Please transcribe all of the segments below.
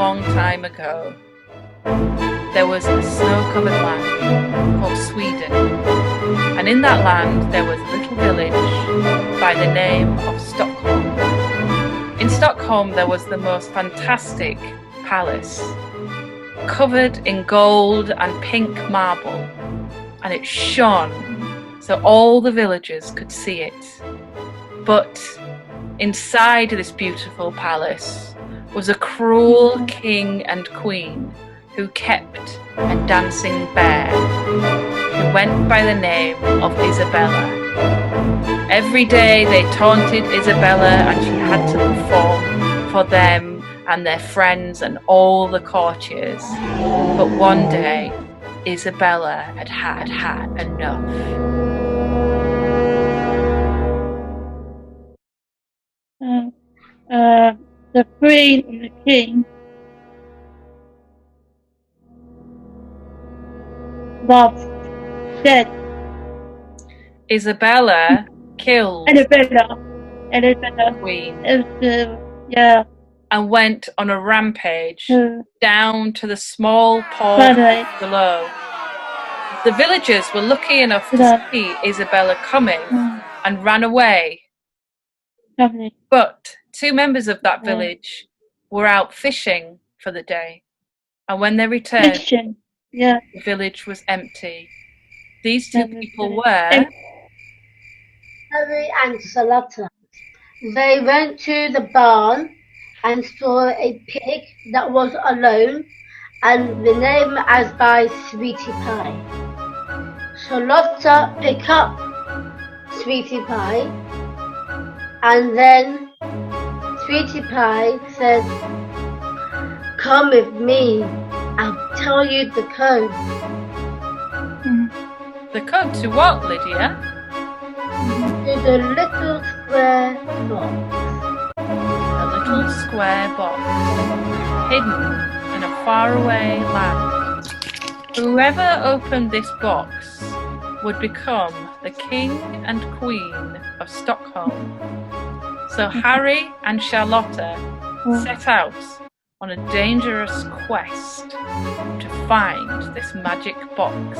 long time ago, there was a snow-covered land called Sweden, and in that land there was a little village by the name of Stockholm. In Stockholm there was the most fantastic palace, covered in gold and pink marble, and it shone so all the villagers could see it. But inside this beautiful palace was a cruel king and queen who kept a dancing bear, who went by the name of Isabella. Every day they taunted Isabella and she had to perform for them and their friends and all the courtiers. But one day, Isabella had enough. The queen and the king was dead. Isabella killed Isabella Queen yeah, and went on a rampage down to the small port below. The villagers were lucky enough to see Isabella coming and ran away. But 2 members of that village were out fishing for the day, and when they returned, the village was empty. These 2 people were Harry and Charlotte. They went to the barn and saw a pig that was alone and the name as by Sweetie Pie. Charlotte picked up Sweetie Pie and then Sweetie Pie said, "Come with me, I'll tell you the code." The code to what, Lydia? To the little square box. A little square box, hidden in a faraway land. Whoever opened this box would become the king and queen of Stockholm. So Harry and Charlotte set out on a dangerous quest to find this magic box.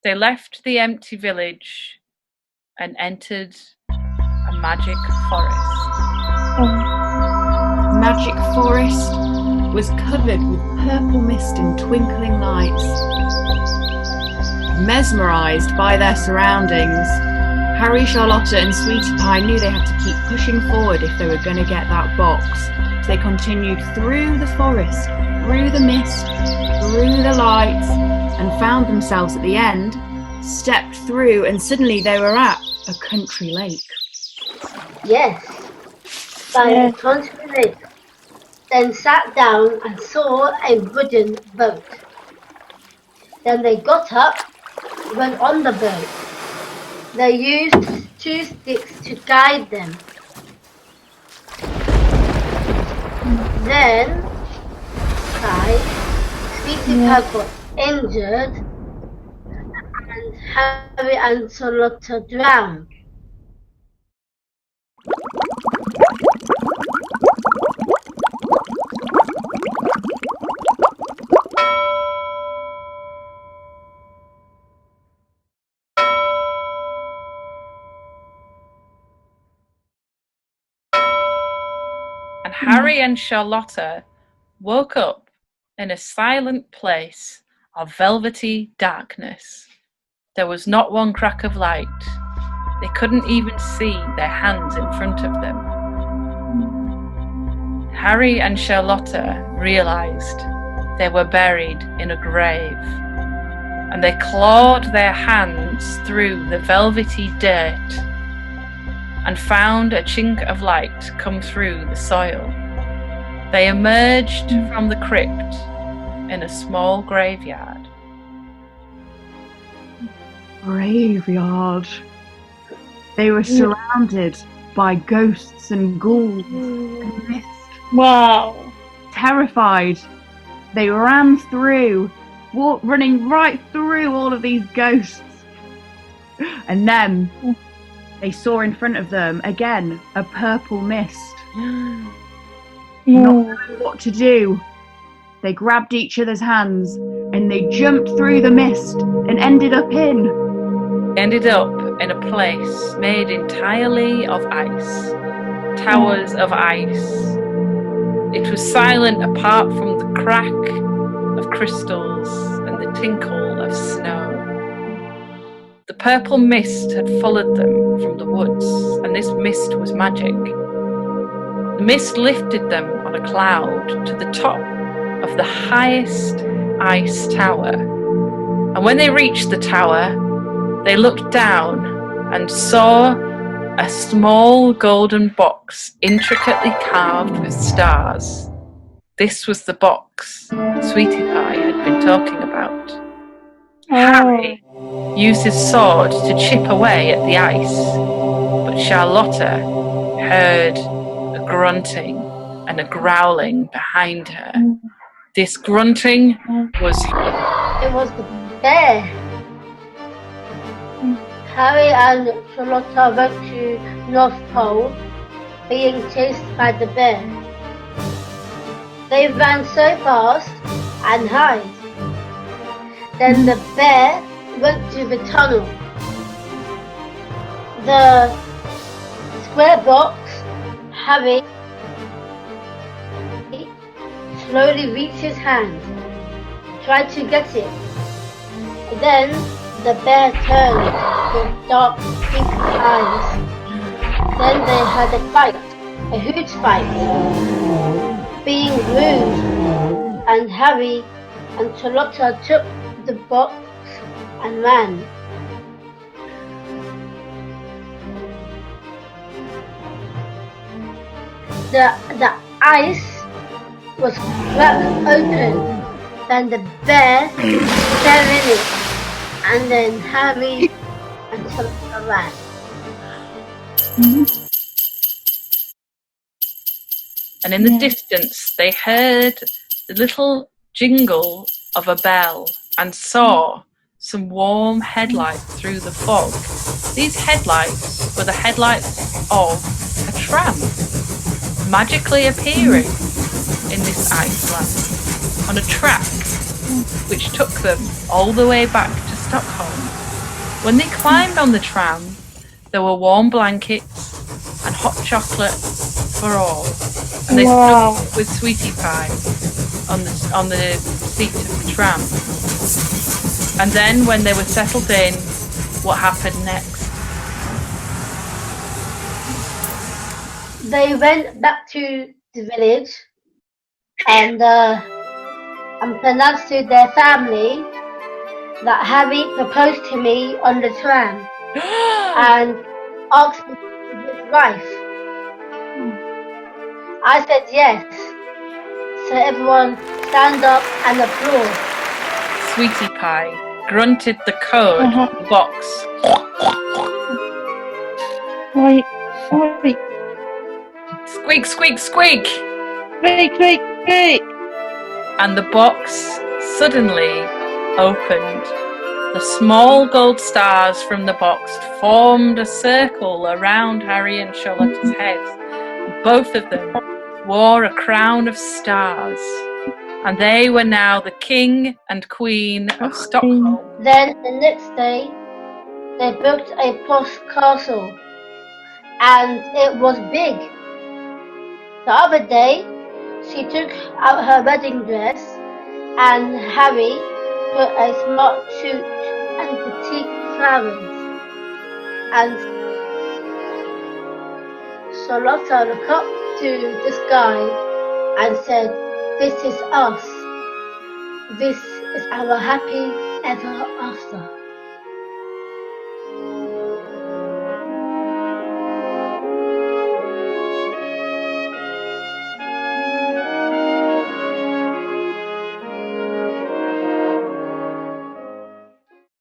They left the empty village and entered a magic forest. The magic forest was covered with purple mist and twinkling lights. Mesmerised by their surroundings, Harry, Charlotte and Sweetie Pie knew they had to keep pushing forward if they were going to get that box. So they continued through the forest, through the mist, through the lights, and found themselves at the end, stepped through, and suddenly they were at a country lake. Yes, by a country lake. Then sat down and saw a wooden boat. Then they got up, went on the boat. They used 2 sticks to guide them. Then, Sweetie Pie got injured and Harry and Charlotte drowned. And Harry and Charlotte woke up in a silent place of velvety darkness. There was not one crack of light. They couldn't even see their hands in front of them. Harry and Charlotte realised they were buried in a grave, and they clawed their hands through the velvety dirt and found a chink of light come through the soil. They emerged from the crypt in a small graveyard. Graveyard. They were surrounded by ghosts and ghouls and mist. Wow. Terrified, they ran through, running right through all of these ghosts. And then they saw in front of them again a purple mist. Not No. knowing what to do, they grabbed each other's hands and they jumped through the mist and ended up in a place made entirely of ice. Towers of ice. It was silent apart from the crack of crystals and the tinkle of snow. The purple mist had followed them from the woods, and this mist was magic. The mist lifted them on a cloud to the top of the highest ice tower. And when they reached the tower, they looked down and saw a small golden box intricately carved with stars. This was the box Sweetie Pie had been talking about. Harry used his sword to chip away at the ice, but Charlotta heard a grunting and a growling behind her. This grunting was... It was the bear. Harry and Charlotta went to North Pole, being chased by the bear. They ran so fast and hide. Then the bear went to the tunnel. The square box, Harry slowly reached his hand, tried to get it. Then the bear turned with dark pink eyes. Then they had a fight, a huge fight, being rude, and Harry and Charlotta took the box and ran. The ice was cracked open, then the bear fell in it, and then Harry and Charlotta ran. And in the distance they heard the little jingle of a bell and saw some warm headlights through the fog. These headlights were the headlights of a tram, magically appearing in this Iceland on a track which took them all the way back to Stockholm. When they climbed on the tram, there were warm blankets and hot chocolate for all, and they snuggled with Sweetie Pie on the seat of the tram. And then when they were settled in, what happened next? They went back to the village and announced to their family that Harry proposed to me on the tram and asked me to be his wife. I said yes. So everyone stand up and applaud. Sweetie Pie grunted the code box. Wait. Squeak, squeak, squeak! Wait. And the box suddenly opened. The small gold stars from the box formed a circle around Harry and Charlotta's heads. Both of them wore a crown of stars, and they were now the king and queen of Stockholm. Then the next day, they built a posh castle, and it was big. The other day, she took out her wedding dress, and Harry put a smart suit and petite flowers. And Charlotta looked up to the sky and said, "This is us. This is our happy ever after."